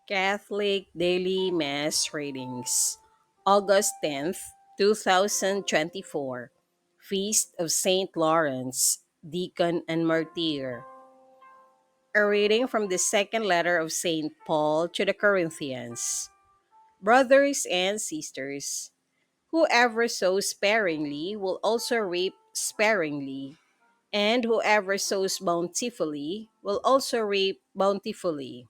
Catholic Daily Mass Readings, August 10th, 2024, Feast of Saint Lawrence, Deacon and Martyr. A reading from the second letter of Saint Paul to the Corinthians. Brothers and sisters, whoever sows sparingly will also reap sparingly, and whoever sows bountifully will also reap bountifully.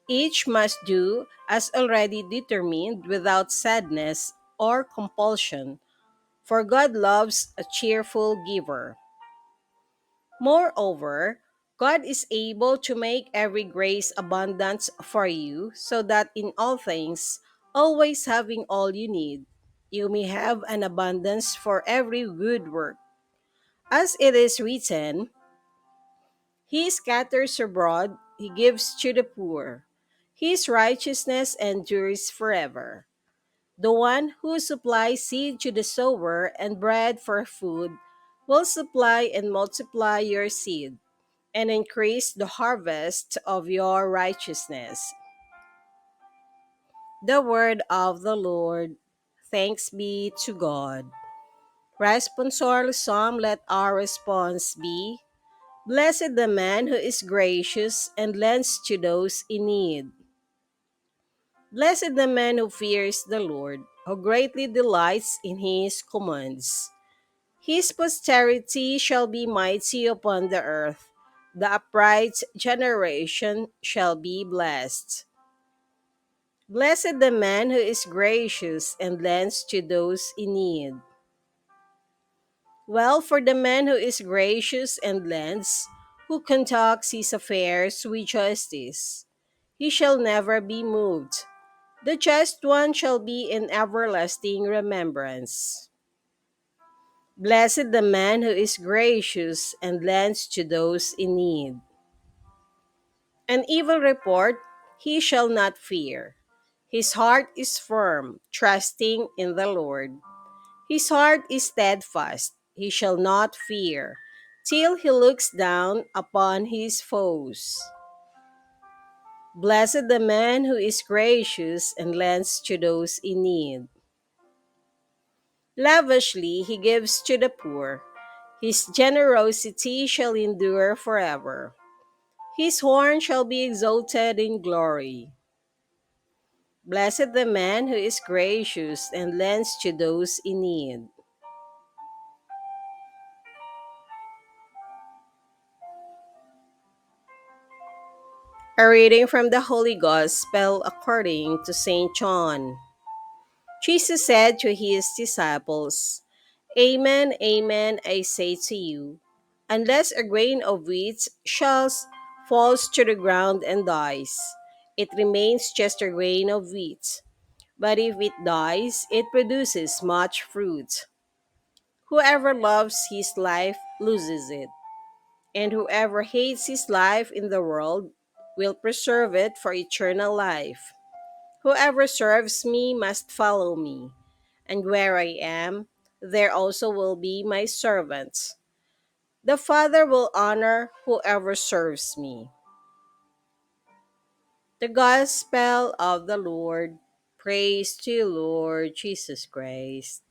Each must do as already determined without sadness or compulsion, for God loves a cheerful giver. Moreover, God is able to make every grace abundant for you, so that in all things, always having all you need, you may have an abundance for every good work. As it is written, He scatters abroad, he gives to the poor. His righteousness endures forever. The one who supplies seed to the sower and bread for food will supply and multiply your seed and increase the harvest of your righteousness. The word of the Lord. Thanks be to God. Responsorial Psalm, let our response be, Blessed the man who is gracious and lends to those in need. Blessed the man who fears the Lord, who greatly delights in his commands. His posterity shall be mighty upon the earth. The upright generation shall be blessed. Blessed the man who is gracious and lends to those in need. Well for the man who is gracious and lends, who conducts his affairs with justice. He shall never be moved. The just one shall be in everlasting remembrance. Blessed the man who is gracious and lends to those in need. An evil report he shall not fear. His heart is firm, trusting in the Lord. His heart is steadfast, he shall not fear, till he looks down upon his foes. Blessed the man who is gracious and lends to those in need. Lavishly he gives to the poor. His generosity shall endure forever. His horn shall be exalted in glory. Blessed the man who is gracious and lends to those in need. A reading from the Holy Gospel according to St. John. Jesus said to his disciples, Amen, amen, I say to you, unless a grain of wheat falls to the ground and dies, it remains just a grain of wheat. But if it dies, it produces much fruit. Whoever loves his life loses it, and whoever hates his life in the world will preserve it for eternal life. Whoever serves me must follow me, and where I am, there also will be my servants. The Father will honor whoever serves me. The Gospel of the Lord. Praise to you, Lord Jesus Christ.